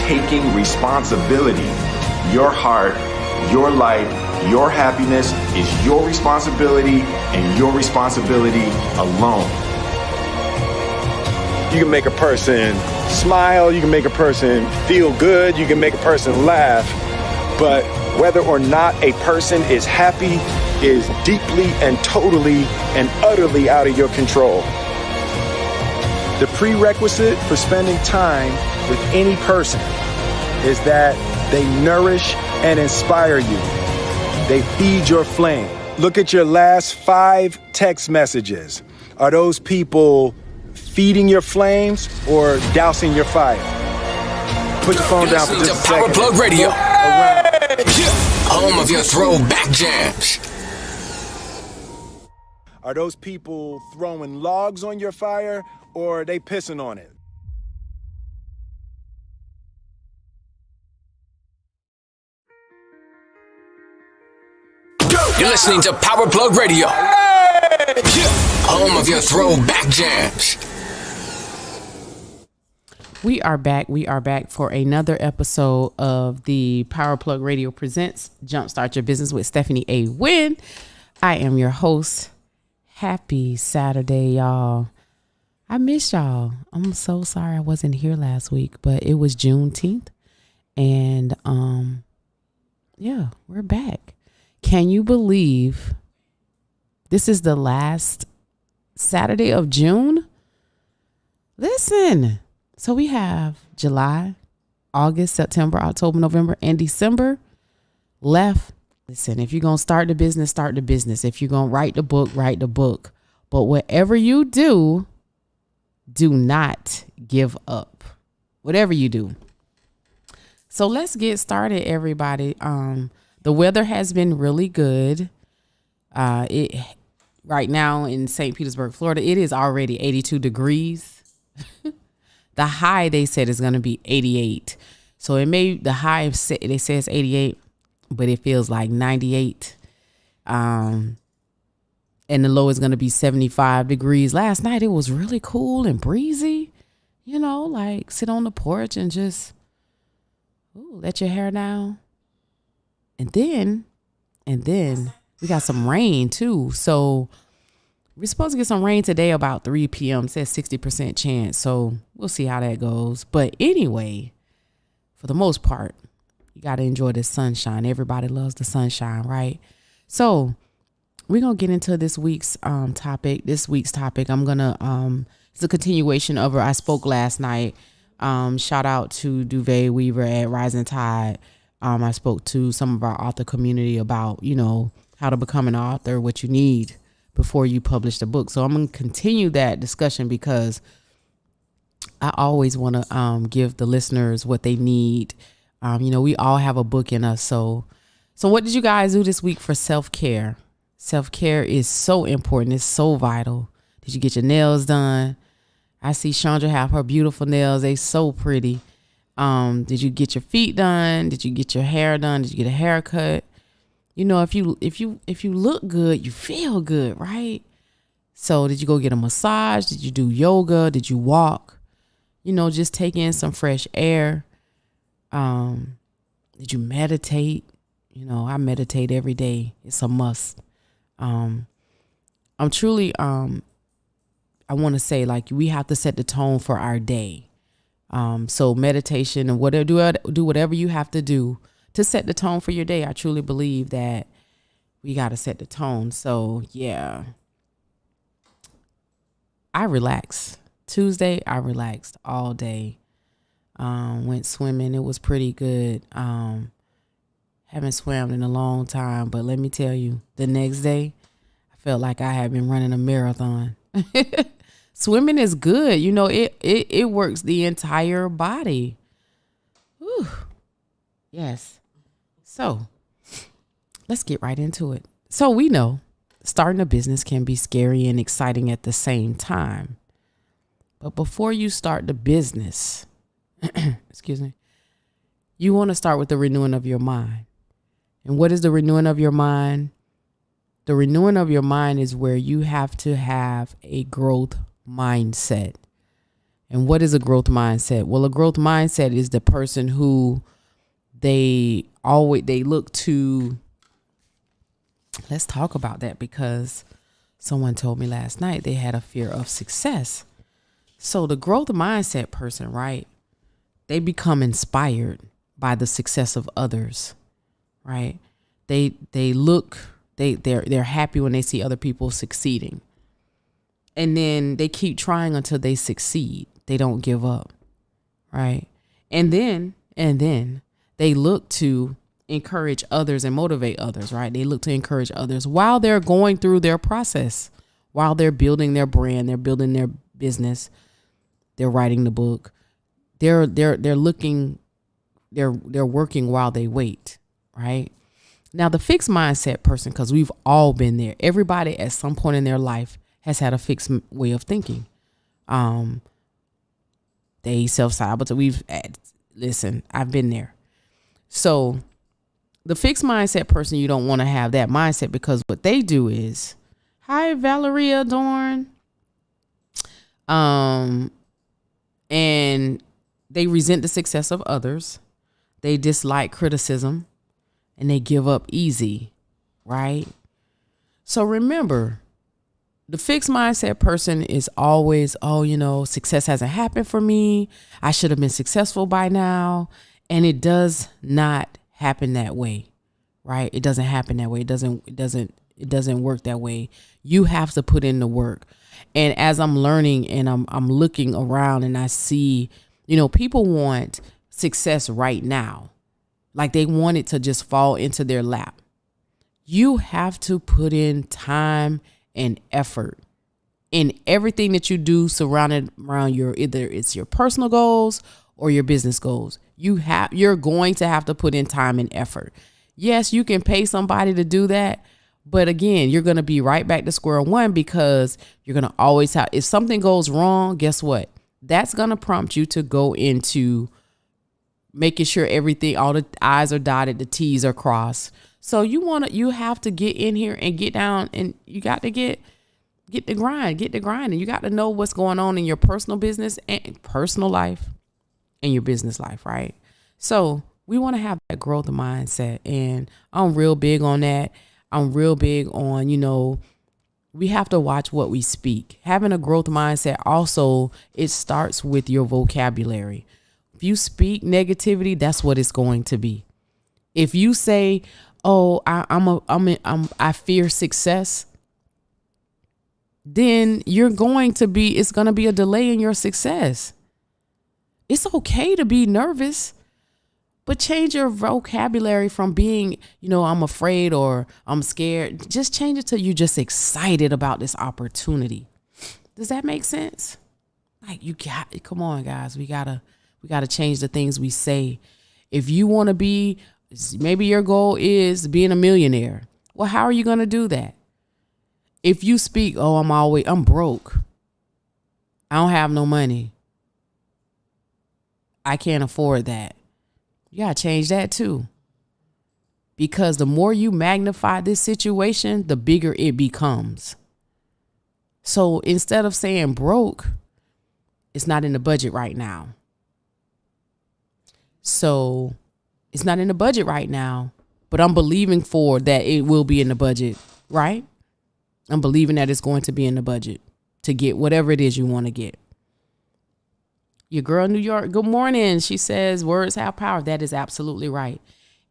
taking responsibility. Your heart, your life, your happiness is your responsibility and your responsibility alone. You can make a person smile, you can make a person feel good, you can make a person laugh, but whether or not a person is happy is deeply and totally and utterly out of your control. The prerequisite for spending time with any person is that they nourish and inspire you. They feed your flame. Look at your last 5 text messages. Are those people feeding your flames or dousing your fire? Put your phone down for just a second. Power Plug Radio. Home of your throwback jams. Are those people throwing logs on your fire or are they pissing on it? You're listening to Power Plug Radio. Home of your throwback jams. We are back for another episode of the Power Plug Radio presents Jumpstart Your Business with Stephanie A. Wynn. I am your host. Happy Saturday, y'all. I miss y'all. I'm so sorry I wasn't here last week, but it was Juneteenth. And yeah, we're back. Can you believe this is the last Saturday of June? Listen. So we have July, August, September, October, November, and December left. Listen, if you're going to start the business, start the business. If you're going to write the book, write the book. But whatever you do, do not give up. Whatever you do. So let's get started, everybody. The weather has been really good. Right now in St. Petersburg, Florida, it is already 82 degrees. The high they said is going to be 88. So the high they say it's 88, but it feels like 98. And the low is going to be 75 degrees. Last night it was really cool and breezy. You know, like sit on the porch and just let your hair down. And then we got some rain too. So we're supposed to get some rain today about 3 p.m. It says 60% chance. So we'll see how that goes. But anyway, for the most part, you got to enjoy the sunshine. Everybody loves the sunshine, right? So we're going to get into this week's topic. I'm going to, it's a continuation of I spoke last night. Shout out to Duvet Weaver at Rising Tide. I spoke to some of our author community about, how to become an author, what you need before you publish the book. So I'm going to continue that discussion because I always want to give the listeners what they need. We all have a book in us. So what did you guys do this week for self-care? Self-care is so important. It's so vital. Did you get your nails done? I see Chandra have her beautiful nails. They so pretty. Did you get your feet done? Did you get your hair done? Did you get a haircut? If you look good, you feel good, right? So did you go get a massage? Did you do yoga? Did you walk? Just take in some fresh air. Did you meditate? I meditate every day. It's a must. I'm truly, I want to say we have to set the tone for our day. So meditation and do whatever you have to do to set the tone for your day. I truly believe that we got to set the tone. So yeah, I relaxed. Tuesday, I relaxed all day. Went swimming. It was pretty good. Haven't swam in a long time, but let me tell you, the next day, I felt like I had been running a marathon. Swimming is good. It works the entire body. Whew. Yes. So let's get right into it. So we know starting a business can be scary and exciting at the same time. But before you start the business, excuse me, you want to start with the renewing of your mind. And what is the renewing of your mind? The renewing of your mind is where you have to have a growth mindset. And what is a growth mindset? Well, a growth mindset is the person who they look to. Let's talk about that, because someone told me last night they had a fear of success. So the growth mindset person, right? They become inspired by the success of others, right? They're happy when they see other people succeeding. And then they keep trying until they succeed. They don't give up, right? And then they look to encourage others and motivate others, right? They look to encourage others while they're going through their process, while they're building their brand, they're building their business, they're writing the book. They're working while they wait, right? Now, the fixed mindset person, because we've all been there. Everybody at some point in their life has had a fixed way of thinking. They self-sabotage. Listen, I've been there. So the fixed mindset person, you don't want to have that mindset, because what they do is, hi, Valeria Dorn. And they resent the success of others. They dislike criticism, and they give up easy, right? So remember, the fixed mindset person is always, success hasn't happened for me. I should have been successful by now. And it does not happen that way, right? It doesn't happen that way. It doesn't work that way. You have to put in the work. And as I'm learning and I'm looking around, and I see, people want success right now. Like they want it to just fall into their lap. You have to put in time and effort in everything that you do surrounded around either it's your personal goals or your business goals. You're going to have to put in time and effort. Yes, you can pay somebody to do that. But again, you're going to be right back to square one, because you're going to always have, if something goes wrong, guess what? That's going to prompt you to go into making sure everything, all the I's are dotted, the T's are crossed. So you have to get in here and get down, and you got to get the grind, and you got to know what's going on in your personal business and personal life and your business life, right? So we want to have that growth mindset, and I'm real big on that. I'm real big on, we have to watch what we speak. Having a growth mindset also, it starts with your vocabulary. If you speak negativity, that's what it's going to be. If you say, "Oh, I fear success," then it's going to be a delay in your success. It's okay to be nervous, but change your vocabulary from being, I'm afraid or I'm scared. Just change it to you're just excited about this opportunity. Does that make sense? Like come on, guys. We gotta change the things we say. If you want to be, maybe your goal is being a millionaire. Well, how are you going to do that? If you speak, I'm broke. I don't have no money. I can't afford that. You got to change that too. Because the more you magnify this situation, the bigger it becomes. So instead of saying broke, it's not in the budget right now. So it's not in the budget right now, but I'm believing for that it will be in the budget, right? I'm believing that it's going to be in the budget to get whatever it is you want to get. Your girl in New York, good morning. She says words have power. That is absolutely right.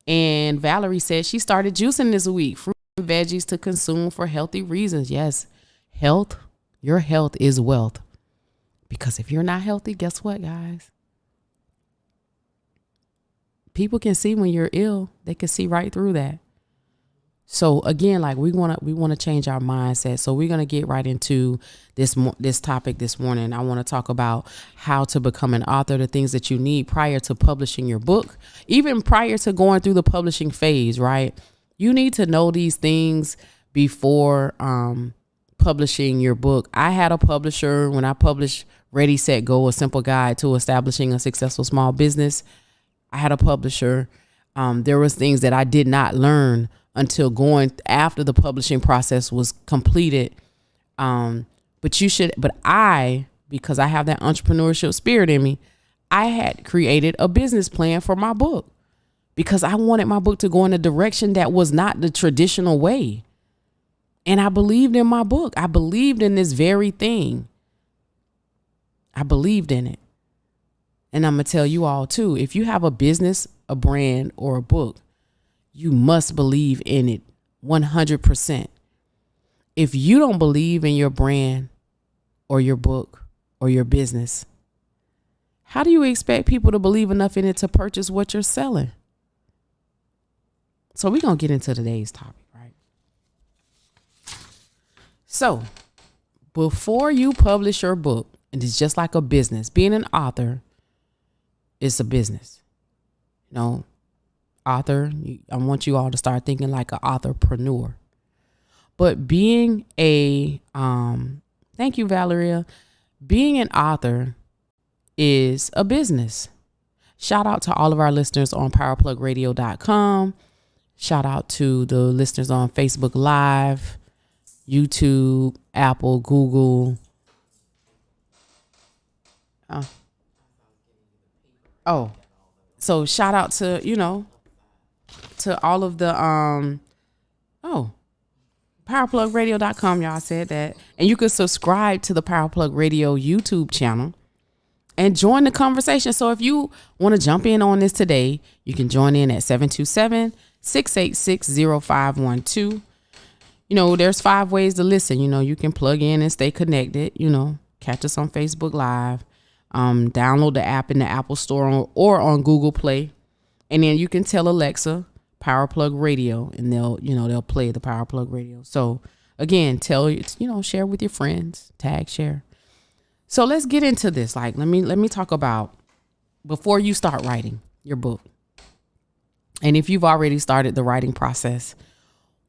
And Valerie said she started juicing this week. Fruit and veggies to consume for healthy reasons. Yes, health. Your health is wealth. Because if you're not healthy, guess what, guys? People can see when you're ill. They can see right through that. So again, like we want to change our mindset. So we're going to get right into this topic this morning. I want to talk about how to become an author, the things that you need prior to publishing your book, even prior to going through the publishing phase, right? You need to know these things before publishing your book. I had a publisher when I published Ready, Set, Go, A Simple Guide to Establishing a Successful Small Business. I had a publisher. There was things that I did not learn until going after the publishing process was completed. But I because I have that entrepreneurship spirit in me, I had created a business plan for my book because I wanted my book to go in a direction that was not the traditional way. And I believed in my book. I believed in this very thing. I believed in it. And I'm going to tell you all too, if you have a business, a brand, or a book, you must believe in it 100%. If you don't believe in your brand or your book or your business, how do you expect people to believe enough in it to purchase what you're selling? So we're going to get into today's topic, right? So before you publish your book, and it's just like a business, being an author is a business. You know, author, I want you all to start thinking like an authorpreneur. But being a, thank you, Valeria, being an author is a business. Shout out to all of our listeners on powerplugradio.com. Shout out to the listeners on Facebook Live, YouTube, Apple, Google. So shout out to, to all of the, powerplugradio.com. Y'all said that. And you can subscribe to the Powerplug Radio YouTube channel and join the conversation. So if you want to jump in on this today, you can join in at 727-686-0512. There's 5 ways to listen. You can plug in and stay connected. Catch us on Facebook Live. Download the app in the Apple Store or on Google Play. And then you can tell Alexa, Powerplug Radio, and they'll play the Powerplug Radio. So again, share with your friends, tag, share. So let's get into this. Like, let me talk about before you start writing your book. And if you've already started the writing process,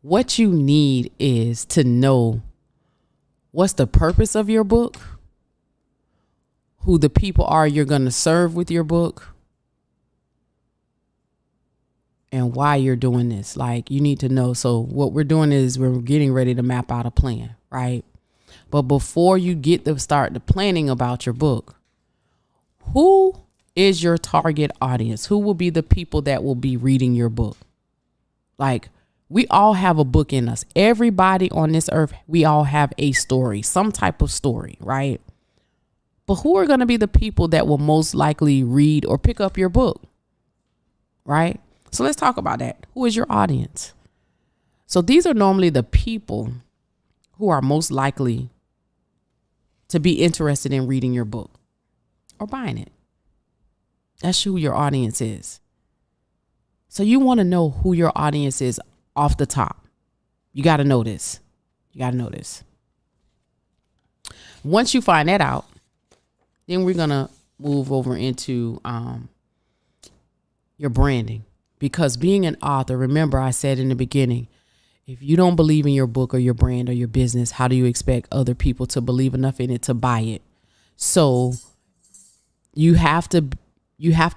what you need is to know what's the purpose of your book, who the people are you're going to serve with your book, and why you're doing this. Like, you need to know. So what we're doing is we're getting ready to map out a plan, right? But before you get to start the planning about your book, who is your target audience? Who will be the people that will be reading your book? Like, we all have a book in us. Everybody on this earth, we all have a story, some type of story, right? But who are going to be the people that will most likely read or pick up your book, right? So let's talk about that. Who is your audience? So these are normally the people who are most likely to be interested in reading your book or buying it. That's who your audience is. So you want to know who your audience is off the top. You got to know this. Once you find that out, then we're going to move over into your branding. Because being an author, remember I said in the beginning, if you don't believe in your book or your brand or your business, how do you expect other people to believe enough in it to buy it? So you have to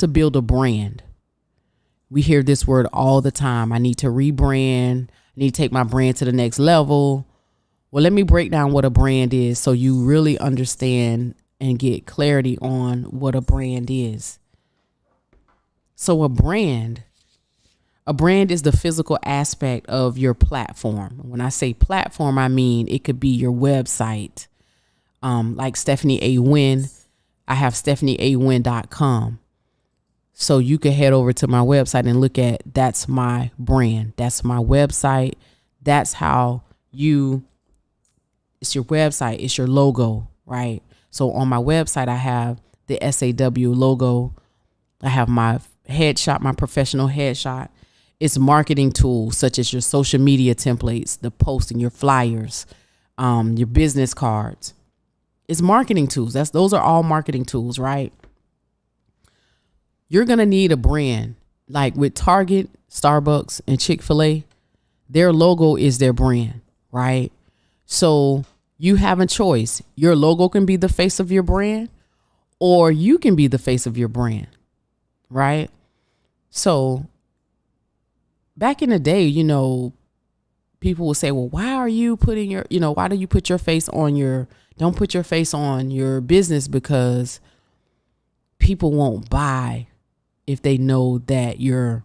build a brand. We hear this word all the time. I need to rebrand. I need to take my brand to the next level. Well, let me break down what a brand is so you really understand and get clarity on what a brand is. So a brand is the physical aspect of your platform. When I say platform, I mean it could be your website. Like Stephanie A. Wynn, I have stephaniewynn.com. So you can head over to my website and look at, that's my brand. That's my website. That's how it's your website. It's your logo, right? So on my website, I have the SAW logo. I have my headshot, my professional headshot. It's marketing tools such as your social media templates, the posting, your flyers, your business cards. It's marketing tools. Those are all marketing tools, right? You're going to need a brand. Like with Target, Starbucks, and Chick-fil-A, their logo is their brand, right? So you have a choice. Your logo can be the face of your brand, or you can be the face of your brand, right? So back in the day, people will say, well, why are you putting your, why do you put your face on don't put your face on your business? Because people won't buy if they know that you're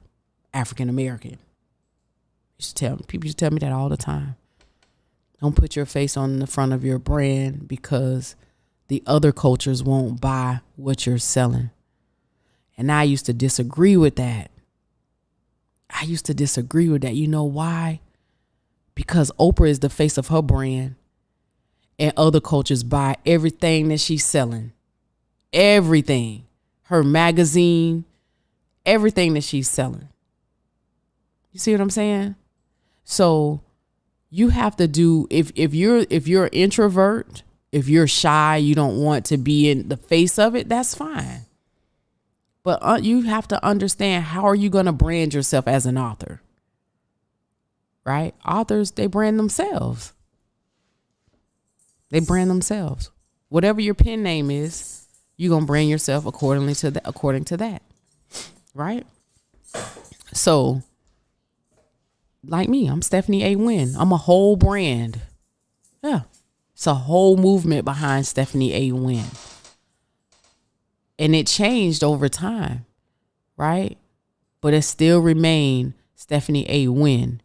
African American. People used to tell me that all the time. Don't put your face on the front of your brand because the other cultures won't buy what you're selling. And I used to disagree with that. You know why? Because Oprah is the face of her brand and other cultures buy everything that she's selling. Everything. Her magazine, everything that she's selling. You see what I'm saying? So you have to do, if you're an introvert, if you're shy, you don't want to be in the face of it, that's fine. But you have to understand, how are you going to brand yourself as an author? Right? Authors, they brand themselves. Whatever your pen name is, you're going to brand yourself according to that. Right? So, like me, I'm Stephanie A. Wynn. I'm a whole brand. Yeah. It's a whole movement behind Stephanie A. Wynn. And it changed over time, right? But it still remained Stephanie A. Wynn.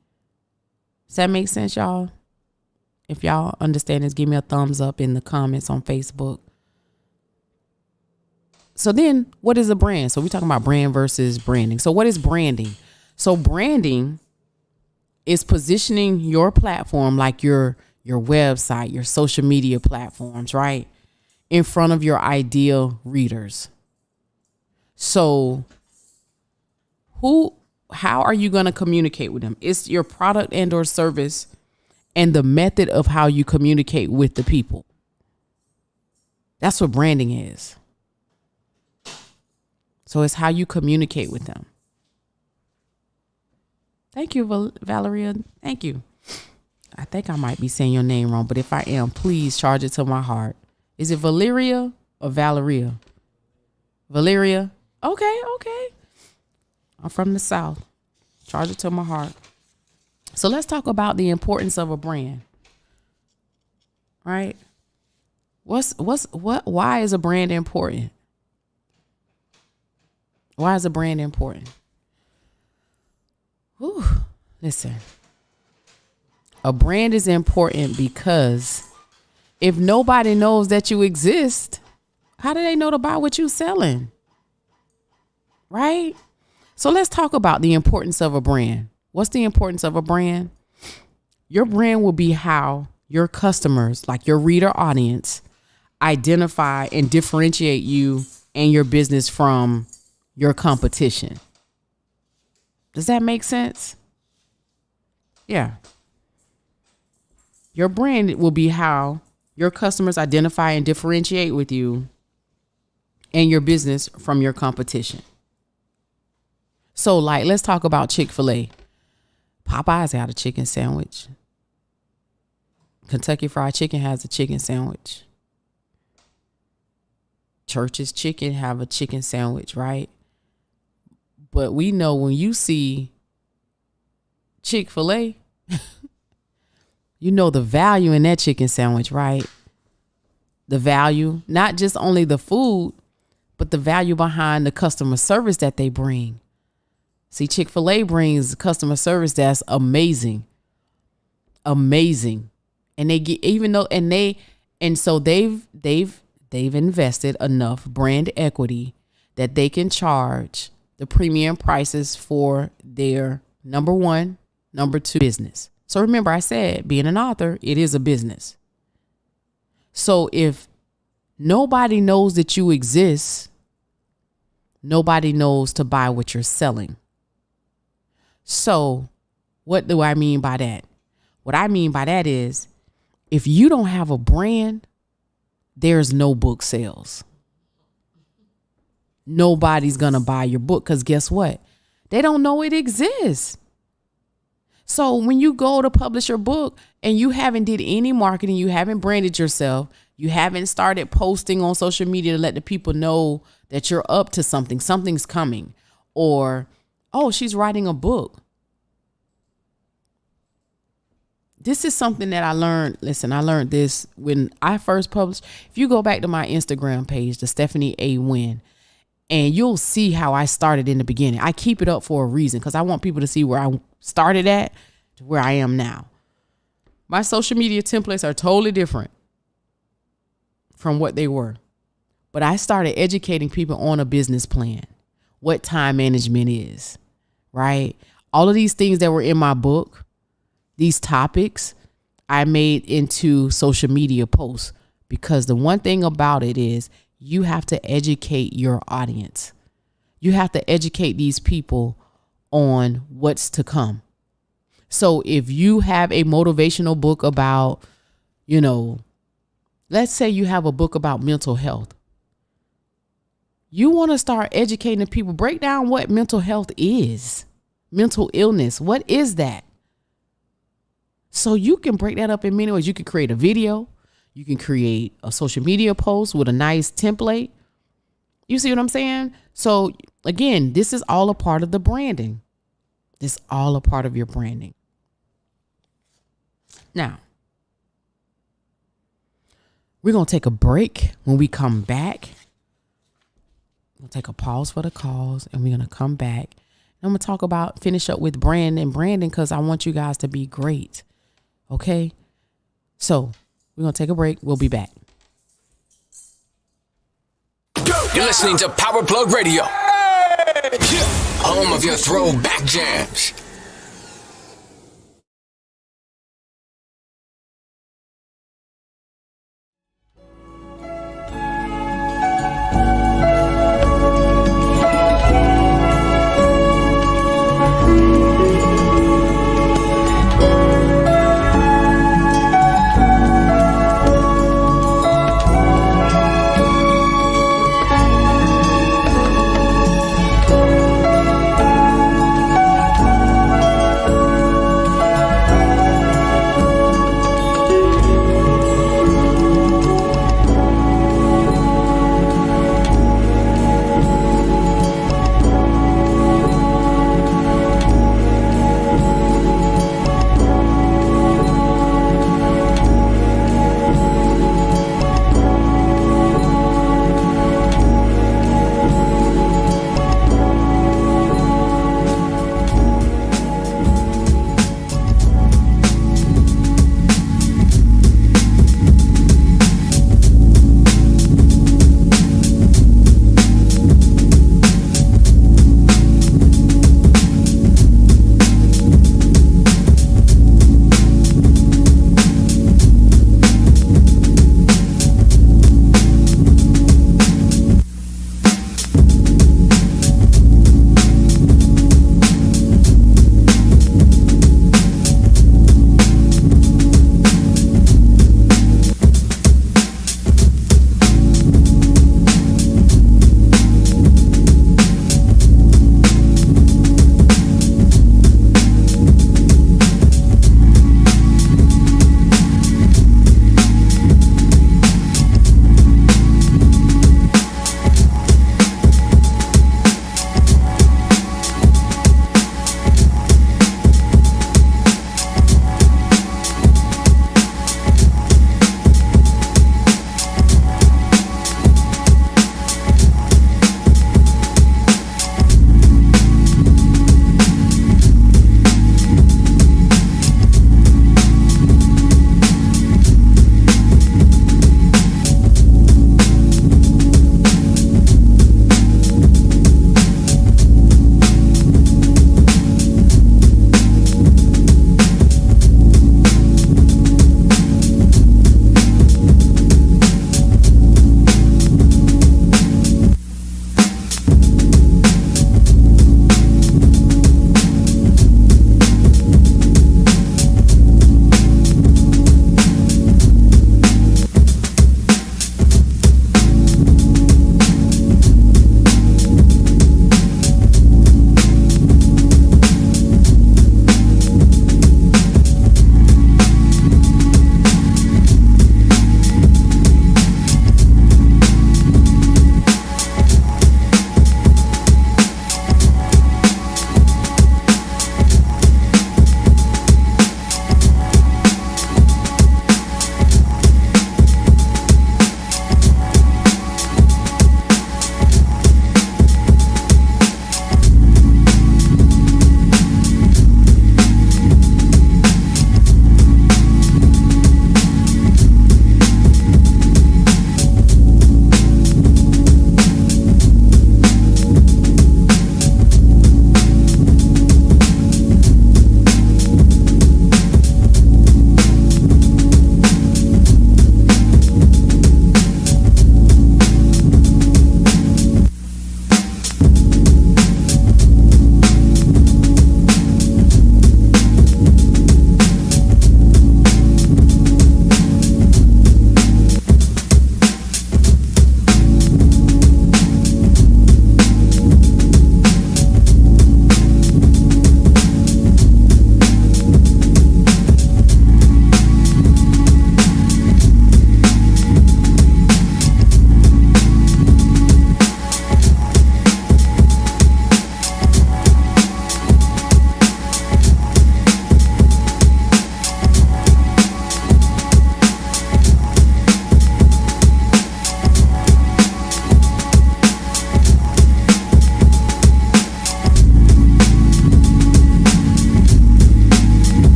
Does that make sense, y'all? If y'all understand this, give me a thumbs up in the comments on Facebook. So then, what is a brand? So we're talking about brand versus branding. So what is branding? So branding is positioning your platform, like your website, your social media platforms, right, in front of your ideal readers. So how are you going to communicate with them? It's your product and or service and the method of how you communicate with the people. That's what branding is. So it's how you communicate with them. Thank you, Valeria. Thank you. I think I might be saying your name wrong, but if I am, please charge it to my heart. Is it Valeria or Valeria? Valeria? Okay. I'm from the South. Charge it to my heart. So let's talk about the importance of a brand. Right? Why is a brand important? Why is a brand important? Whew. Listen. A brand is important because if nobody knows that you exist, how do they know to buy what you're selling? Right? So let's talk about the importance of a brand. What's the importance of a brand? Your brand will be how your customers, like your reader audience, identify and differentiate you and your business from your competition. Does that make sense? Yeah. Your brand will be how your customers identify and differentiate with you and your business from your competition. So, like, let's talk about Chick-fil-A. Popeyes got a chicken sandwich. Kentucky Fried Chicken has a chicken sandwich. Church's Chicken have a chicken sandwich, right? But we know when you see Chick-fil-A, you know the value in that chicken sandwich, right? The value, not just only the food, but the value behind the customer service that they bring. See, Chick-fil-A brings customer service that's amazing. Amazing. And they get, so they've invested enough brand equity that they can charge the premium prices for their number one, number two business. So remember, I said being an author, it is a business. So if nobody knows that you exist, nobody knows to buy what you're selling. So what do I mean by that? What I mean by that is if you don't have a brand, there's no book sales. Nobody's going to buy your book because guess what? They don't know it exists. So when you go to publish your book and you haven't did any marketing, you haven't branded yourself, you haven't started posting on social media to let the people know that you're up to something, something's coming, or, oh, she's writing a book. this is something that I learned. Listen, I learned this when I first published. If you go back to my Instagram page, the Stephanie A. Wynn, and you'll see how I started in the beginning. I keep it up for a reason because I want people to see where I started at to where I am now. My social media templates are totally different from what they were. But I started educating people on a business plan, what time management is, right? All of these things that were in my book, these topics, I made into social media posts because the one thing about it is you have to educate your audience. You have to educate these people on what's to come. So if you have a motivational book about, let's say you have a book about mental health. You want to start educating people, break down what mental health is, mental illness. What is that? So you can break that up in many ways. You can create a video. You can create a social media post with a nice template. You see what I'm saying? So again, this is all a part of the branding. This is all a part of your branding. Now, we're going to take a break. When we come back, we'll take a pause for the calls and we're going to come back. And I'm going to finish up with branding because I want you guys to be great. Okay? So we're going to take a break. We'll be back. You're listening to Power Plug Radio, home of your throwback jams.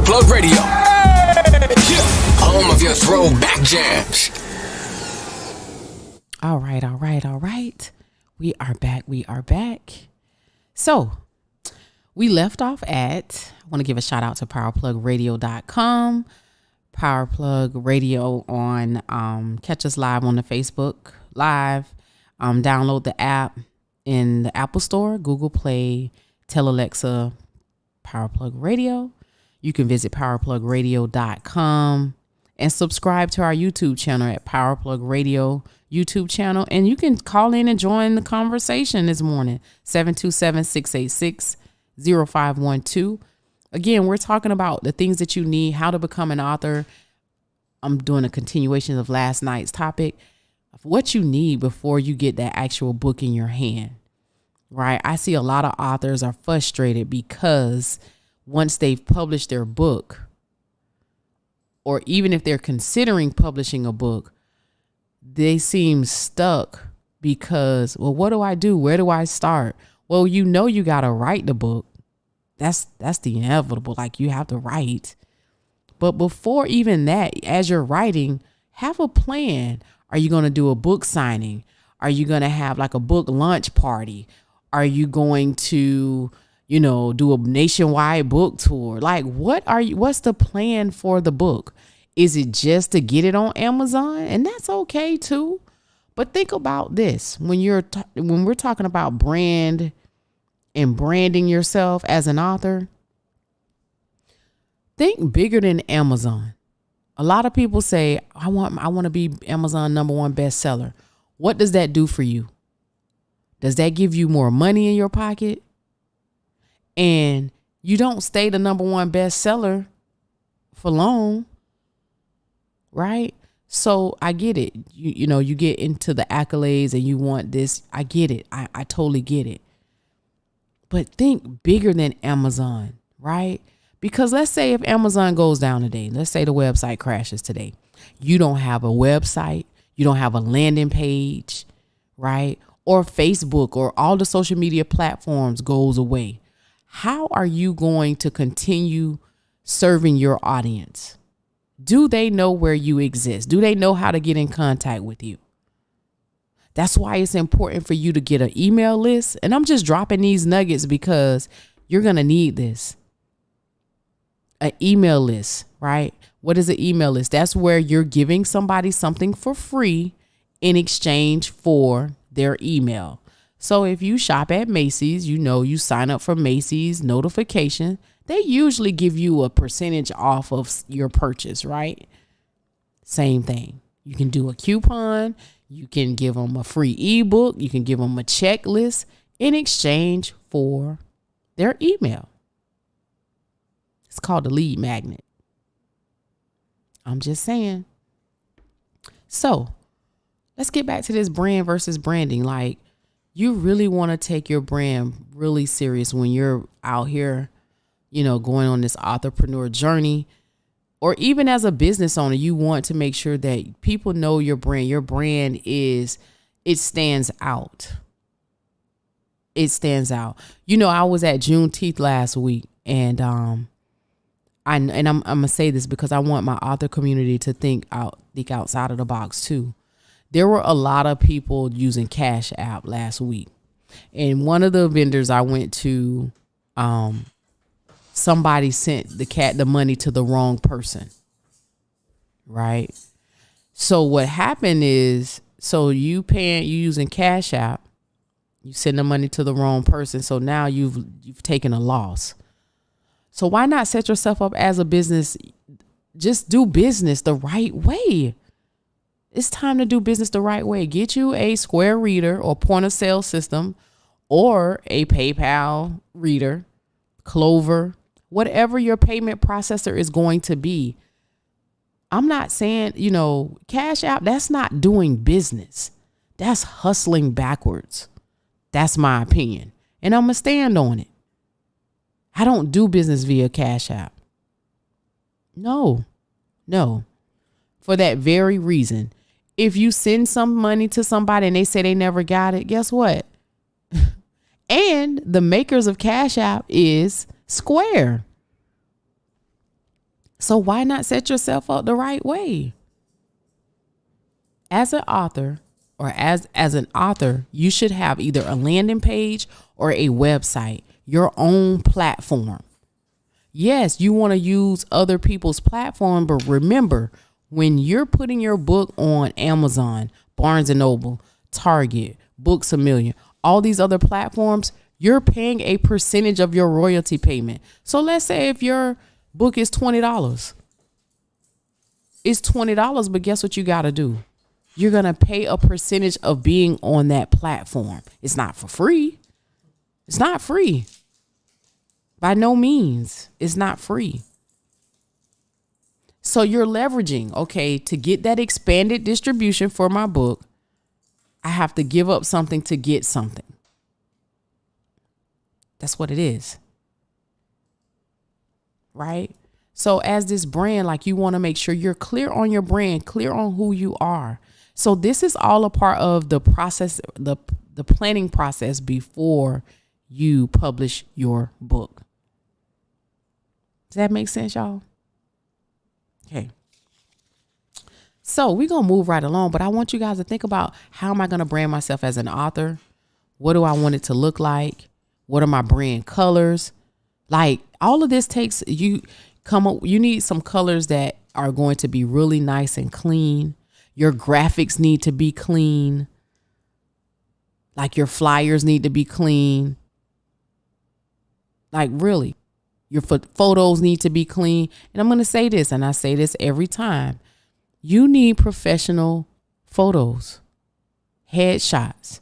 Plug Radio. Yeah. Home of your throwback jams. All right. We are back. So, we left off at, I want to give a shout out to powerplugradio.com. Powerplug Radio on, catch us live on the Facebook Live. Download the app in the Apple Store, Google Play, tell Alexa, Powerplug Radio. You can visit powerplugradio.com and subscribe to our YouTube channel at Powerplug Radio YouTube channel. And you can call in and join the conversation this morning, 727-686-0512. Again, we're talking about the things that you need, how to become an author. I'm doing a continuation of last night's topic of what you need before you get that actual book in your hand, right? I see a lot of authors are frustrated because once they've published their book, or even if they're considering publishing a book, they seem stuck because, well, what do I do? Where do I start? Well, you got to write the book. That's the inevitable. Like, you have to write. But before even that, as you're writing, have a plan. Are you going to do a book signing? Are you going to have like a book launch party? Are you going to, do a nationwide book tour? Like, what's the plan for the book? Is it just to get it on Amazon? And that's okay too. But think about this. When we're talking about brand and branding yourself as an author, think bigger than Amazon. A lot of people say, I want to be Amazon #1 bestseller. What does that do for you? Does that give you more money in your pocket? And you don't stay the #1 bestseller for long, right? So I get it. You get into the accolades and you want this. I get it. I totally get it. But think bigger than Amazon, right? Because let's say if Amazon goes down today, let's say the website crashes today. You don't have a website. You don't have a landing page, right? Or Facebook or all the social media platforms goes away. How are you going to continue serving your audience? Do they know where you exist? Do they know how to get in contact with you? That's why it's important for you to get an email list. And I'm just dropping these nuggets because you're going to need this. An email list, right? What is an email list? That's where you're giving somebody something for free in exchange for their email. So if you shop at Macy's, you sign up for Macy's notification, they usually give you a percentage off of your purchase, right? Same thing. You can do a coupon. You can give them a free ebook. You can give them a checklist in exchange for their email. It's called a lead magnet. I'm just saying. So let's get back to this brand versus branding. Like, you really want to take your brand really serious when you're out here, going on this entrepreneur journey, or even as a business owner, you want to make sure that people know your brand. Your brand it stands out. It stands out. I was at Juneteenth last week, and I'm gonna say this because I want my author community to think outside of the box too. There were a lot of people using Cash App last week, and one of the vendors I went to, somebody sent the money to the wrong person, right? So what happened is, you using Cash App, you send the money to the wrong person. So now you've taken a loss. So why not set yourself up as a business? Just do business the right way. It's time to do business the right way. Get you a Square reader or point of sale system, or a PayPal reader, Clover, whatever your payment processor is going to be. I'm not saying, Cash App, that's not doing business. That's hustling backwards. That's my opinion. And I'm going to stand on it. I don't do business via Cash App. No. For that very reason. If you send some money to somebody and they say they never got it, guess what? And the makers of Cash App is Square. So why not set yourself up the right way? As an author, or as an author, you should have either a landing page or a website, your own platform. Yes, you want to use other people's platform, but remember, when you're putting your book on Amazon, Barnes & Noble, Target, Books A Million, all these other platforms, you're paying a percentage of your royalty payment. So let's say if your book is $20, it's $20, but guess what you got to do? You're going to pay a percentage of being on that platform. It's not for free. It's not free. By no means. It's not free. So you're leveraging, okay, to get that expanded distribution for my book, I have to give up something to get something. That's what it is. Right? So as this brand, like, you want to make sure you're clear on your brand, clear on who you are. So this is all a part of the process, the planning process before you publish your book. Does that make sense, y'all? Okay. So we're going to move right along, but I want you guys to think about, how am I going to brand myself as an author? What do I want it to look like? What are my brand colors? Like, all of this takes, you need some colors that are going to be really nice and clean. Your graphics need to be clean. Like, your flyers need to be clean. Like, really, your photos need to be clean. And I'm going to say this, and I say this every time. You need professional photos, headshots.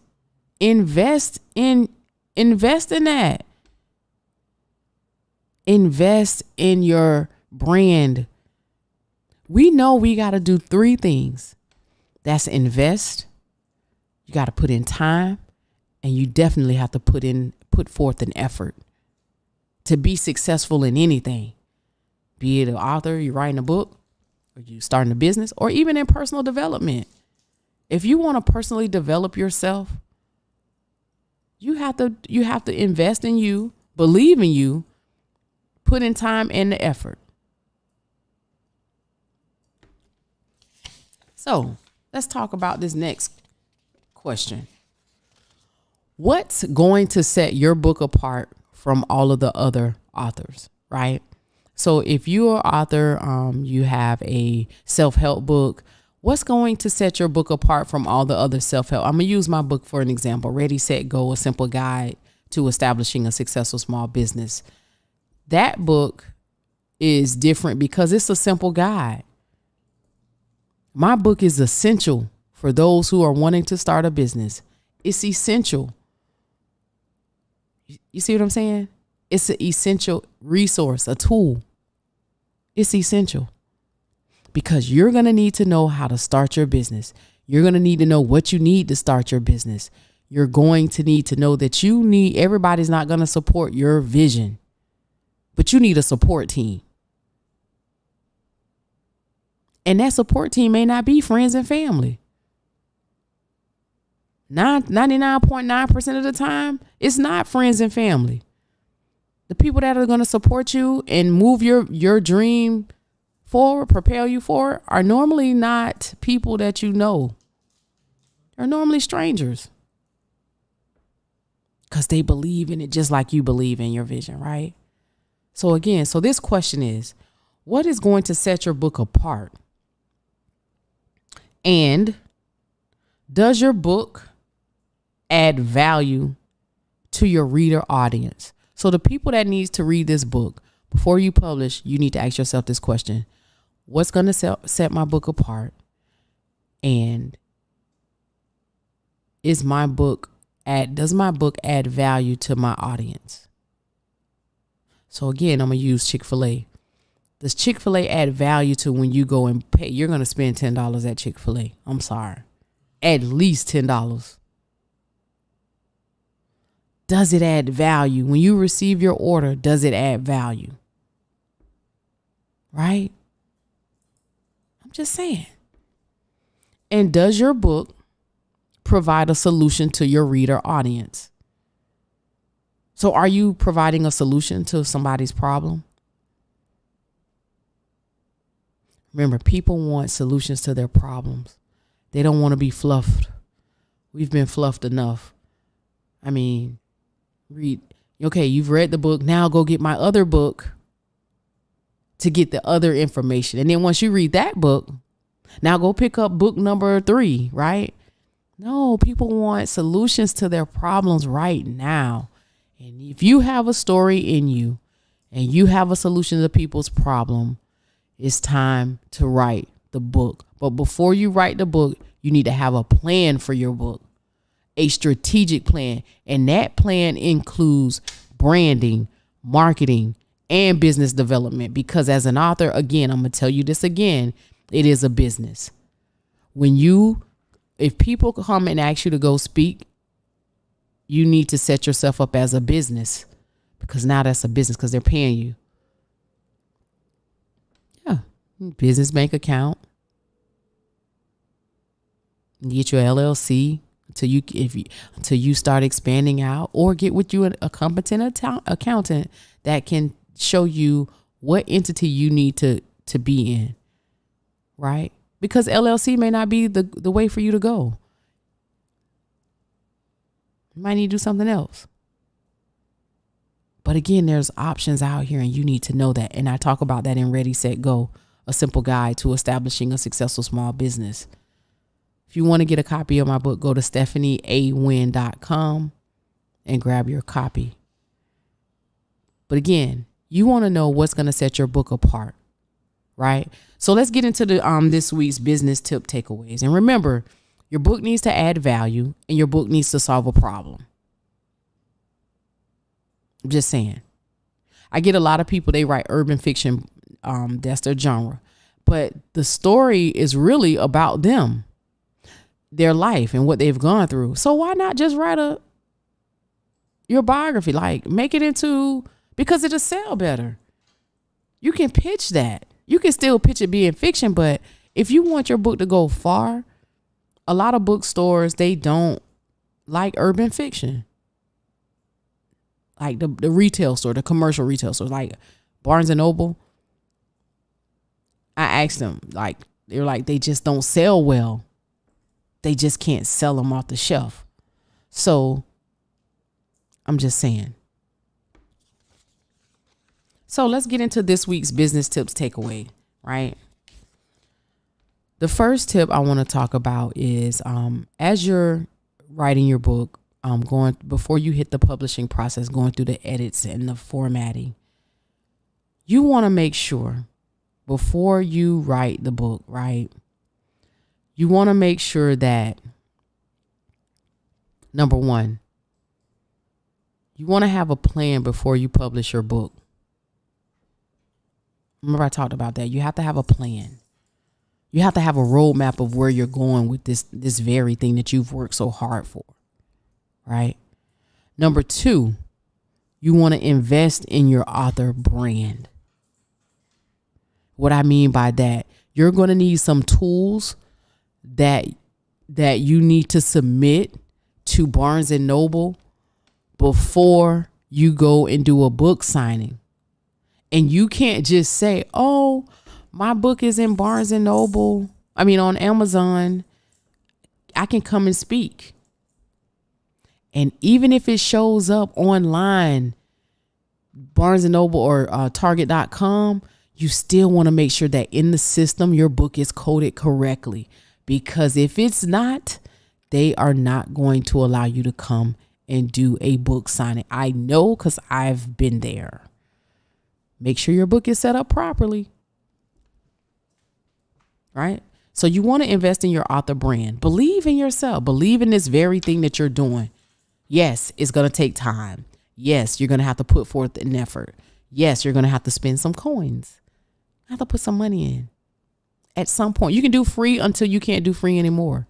Invest in that. Invest in your brand. We know we got to do 3 things. That's invest. You got to put in time, and you definitely have to put forth an effort to be successful in anything. Be it an author, you're writing a book, or you starting a business, or even in personal development. If you want to personally develop yourself, you have to invest in you, believe in you, put in time and the effort. So let's talk about this next question. What's going to set your book apart from all of the other authors, right? So if you're an author, you have a self-help book, what's going to set your book apart from all the other self-help? I'm going to use my book for an example. Ready, Set, Go, A Simple Guide to Establishing a Successful Small Business. That book is different because it's a simple guide. My book is essential for those who are wanting to start a business. It's essential. You see what I'm saying? It's an essential resource, a tool. It's essential because you're going to need to know how to start your business. You're going to need to know what you need to start your business. You're going to need to know that everybody's not going to support your vision, but you need a support team. And that support team may not be friends and family. 99.9% of the time, it's not friends and family. The people that are going to support you and move your dream forward, propel you forward, are normally not people that you know. They're normally strangers. Because they believe in it just like you believe in your vision, right? So this question is, what is going to set your book apart? And does your book add value to your reader audience? So the people that needs to read this book, before you publish, you need to ask yourself this question. What's going to set my book apart? And does my book add value to my audience? So again, I'm going to use Chick-fil-A. Does Chick-fil-A add value to when you go and pay? You're going to spend $10 at Chick-fil-A. I'm sorry. At least $10. Does it add value? When you receive your order, does it add value? Right? I'm just saying. And does your book provide a solution to your reader audience? So are you providing a solution to somebody's problem? Remember, people want solutions to their problems. They don't want to be fluffed. We've been fluffed enough. I mean, you've read the book. Now go get my other book to get the other information. And then once you read that book, now go pick up book number 3, right? No, people want solutions to their problems right now. And if you have a story in you and you have a solution to people's problem, it's time to write the book. But before you write the book, you need to have a plan for your book, a strategic plan. And that plan includes branding, marketing, and business development. Because as an author, again, I'm going to tell you this again, it is a business. If people come and ask you to go speak, you need to set yourself up as a business, because now that's a business because they're paying you. Yeah. Business bank account. Get your LLC until you start expanding out, or get with you a competent accountant that can show you what entity you need to be in, right? Because LLC may not be the way for you to go. You might need to do something else. But again, there's options out here, and you need to know that. And I talk about that in Ready, Set, Go, a simple guide to establishing a successful small business. If you want to get a copy of my book, go to StephanieAWynn.com and grab your copy. But again, you want to know what's going to set your book apart, right? So let's get into this week's business tip takeaways. And remember, your book needs to add value, and your book needs to solve a problem. I'm just saying. I get a lot of people, they write urban fiction. That's their genre. But the story is really about them, their life, and what they've gone through. So why not just write your biography? Like, make it into, because it'll sell better. You can pitch that. You can still pitch it being fiction, but if you want your book to go far, a lot of bookstores, they don't like urban fiction. Like the retail store, the commercial retail stores, like Barnes and Noble. I asked them, they're like, they just don't sell well. They just can't sell them off the shelf. So I'm just saying. So let's get into this week's business tips takeaway, right? The first tip I want to talk about is as you're writing your book, before you hit the publishing process, going through the edits and the formatting, you want to make sure before you write the book, right? You want to make sure that, number one, you want to have a plan before you publish your book. Remember I talked about that. You have to have a plan. You have to have a roadmap of where you're going with this very thing that you've worked so hard for, right? Number two, you want to invest in your author brand. What I mean by that, you're going to need some tools that you need to submit to Barnes and Noble before you go and do a book signing. And you can't just say, oh, my book is in Barnes and Noble. On Amazon. I can come and speak. And even if it shows up online, Barnes and Noble or Target.com, you still want to make sure that in the system, your book is coded correctly. Because if it's not, they are not going to allow you to come and do a book signing. I know, because I've been there. Make sure your book is set up properly. Right? So you want to invest in your author brand. Believe in yourself. Believe in this very thing that you're doing. Yes, it's going to take time. Yes, you're going to have to put forth an effort. Yes, you're going to have to spend some coins. You have to put some money in. At some point, you can do free until you can't do free anymore.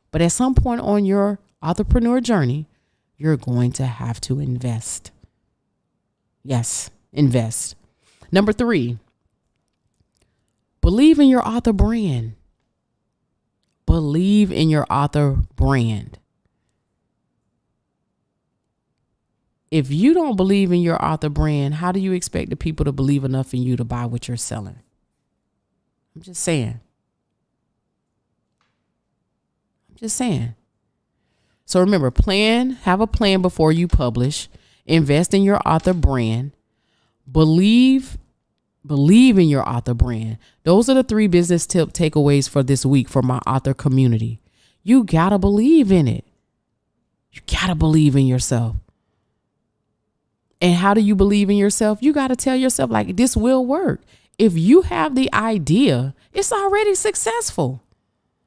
But at some point on your entrepreneur journey, you're going to have to invest. Yes, invest. Number 3, believe in your author brand. Believe in your author brand. If you don't believe in your author brand, how do you expect the people to believe enough in you to buy what you're selling? I'm just saying. So remember, have a plan before you publish. Invest in your author brand. Believe in your author brand. Those are the 3 business tip takeaways for this week for my author community. You gotta believe in it. You gotta believe in yourself. And how do you believe in yourself? You gotta tell yourself, like, this will work. If you have the idea, it's already successful.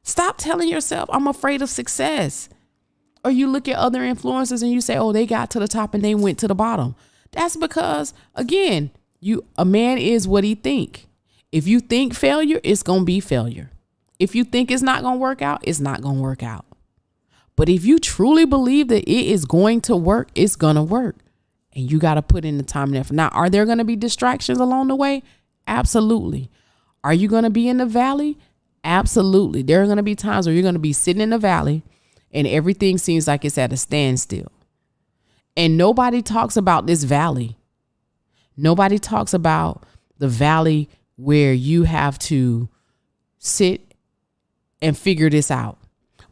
Stop telling yourself, I'm afraid of success. Or you look at other influencers and you say, oh, they got to the top and they went to the bottom. That's because, again, a man is what he think. If you think failure, it's going to be failure. If you think it's not going to work out, it's not going to work out. But if you truly believe that it is going to work, it's going to work. And you got to put in the time and effort. Now, are there going to be distractions along the way? Absolutely. Are you going to be in the valley? Absolutely. There are going to be times where you're going to be sitting in the valley and everything seems like it's at a standstill. And nobody talks about this valley. Nobody talks about the valley where you have to sit and figure this out.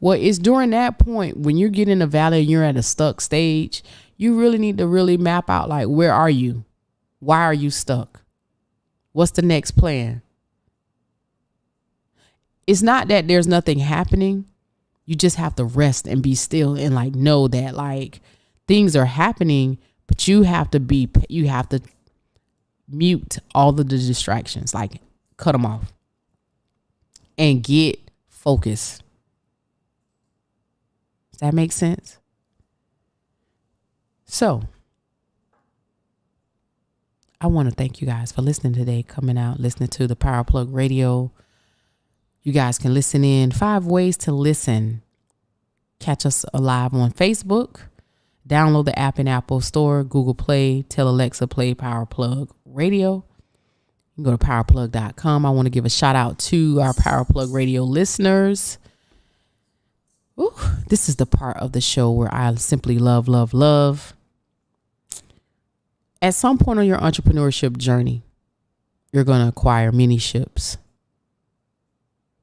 Well, it's during that point when you get in the valley and you're at a stuck stage, you really need to really map out, like, where are you? Why are you stuck? What's the next plan? It's not that there's nothing happening. You just have to rest and be still and, like, know that, like, things are happening, but you have to mute all of the distractions, like, cut them off and get focused. Does that make sense? So I want to thank you guys for listening today, coming out, listening to the Power Plug Radio. You guys can listen in 5 ways to listen. Catch us live on Facebook. Download the app in Apple Store, Google Play. Tell Alexa, play Power Plug Radio. You can go to powerplug.com. I want to give a shout out to our Power Plug Radio listeners. Ooh, this is the part of the show where I simply love, love, love. At some point on your entrepreneurship journey, you're going to acquire many ships.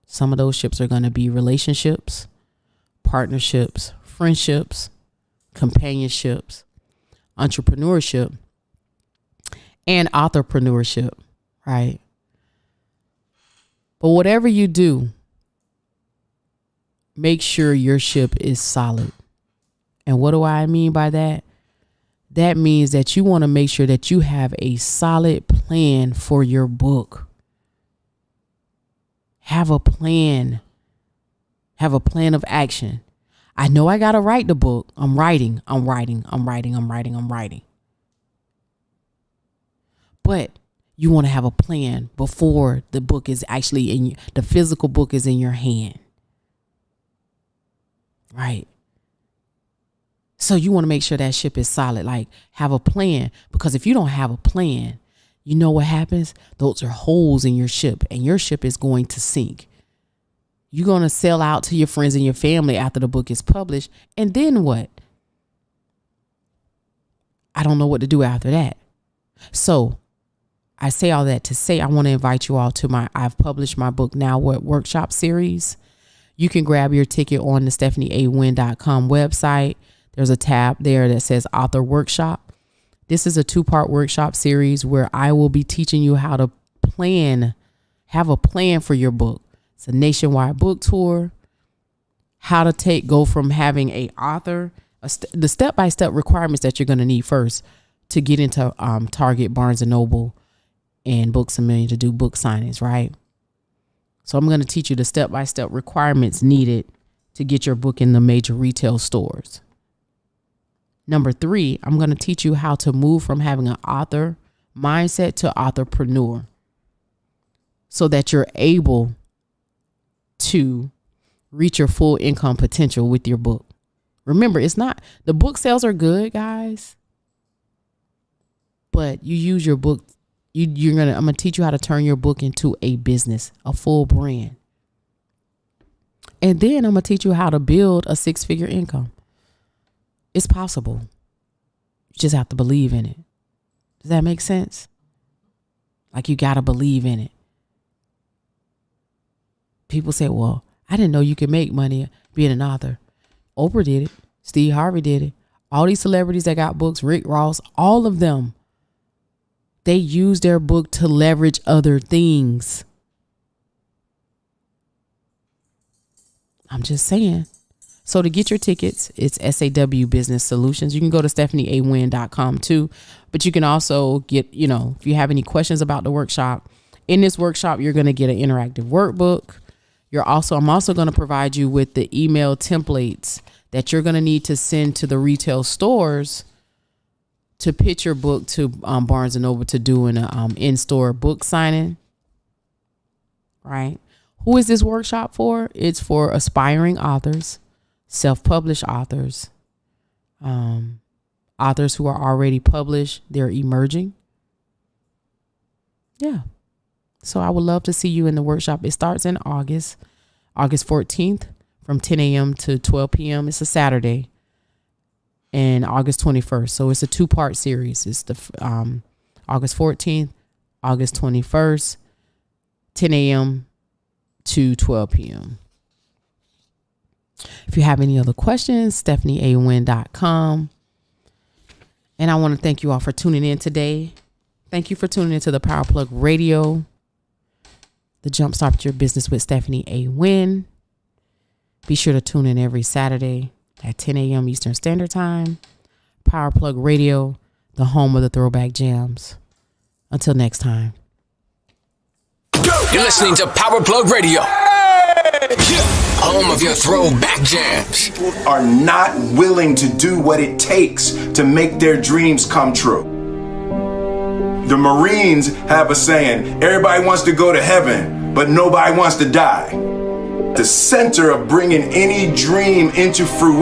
Some of those ships are going to be relationships, partnerships, friendships, companionships, entrepreneurship, and authorpreneurship, right? But whatever you do, make sure your ship is solid. And what do I mean by that? That means that you want to make sure that you have a solid plan for your book. Have a plan. Have a plan of action. I know I got to write the book. I'm writing. But you want to have a plan before the book is actually the physical book is in your hand. Right. So you want to make sure that ship is solid, like have a plan, because if you don't have a plan, you know what happens? Those are holes in your ship and your ship is going to sink. You're going to sell out to your friends and your family after the book is published. And then what? I don't know what to do after that. So I say all that to say, I want to invite you all to I've published my book Now What workshop series. You can grab your ticket on the StephanieAWynn.com website. There's a tab there that says Author Workshop. This is a 2-part workshop series where I will be teaching you how to have a plan for your book. It's a nationwide book tour. How to go from having an author, the step-by-step requirements that you're going to need first to get into Target, Barnes & Noble, and Books A Million to do book signings, right? So I'm going to teach you the step-by-step requirements needed to get your book in the major retail stores. Number 3, I'm going to teach you how to move from having an author mindset to authorpreneur so that you're able to reach your full income potential with your book. Remember, the book sales are good, guys, but you use your book. I'm going to teach you how to turn your book into a business, a full brand. And then I'm going to teach you how to build a 6-figure income. It's possible. You just have to believe in it. Does that make sense? Like, you got to believe in it. People say, well, I didn't know you could make money being an author. Oprah did it. Steve Harvey did it. All these celebrities that got books, Rick Ross, all of them, they use their book to leverage other things. I'm just saying. So to get your tickets, it's SAW Business Solutions. You can go to stephanieawynn.com too. But you can also get, if you have any questions about the workshop, in this workshop, you're going to get an interactive workbook. I'm also going to provide you with the email templates that you're going to need to send to the retail stores to pitch your book to Barnes & Noble to do an in-store book signing. Right? Who is this workshop for? It's for aspiring authors, self-published authors, authors who are already published, they're emerging. Yeah. So I would love to see you in the workshop. It starts in August 14th from 10 a.m. to 12 p.m. It's a Saturday. And August 21st. So it's a 2-part series. It's the August 14th, August 21st, 10 a.m. to 12 p.m. If you have any other questions, stephanieawynn.com. And I want to thank you all for tuning in today. Thank you for tuning into the Power Plug Radio, the Jumpstart Your Business with Stephanie A. Wynn. Be sure to tune in every Saturday at 10 a.m. Eastern Standard Time. Power Plug Radio, the home of the Throwback Jams. Until next time. You're listening to Power Plug Radio, home of your Throwback Jams. People are not willing to do what it takes to make their dreams come true. The Marines have a saying, everybody wants to go to heaven, but nobody wants to die. The center of bringing any dream into fruition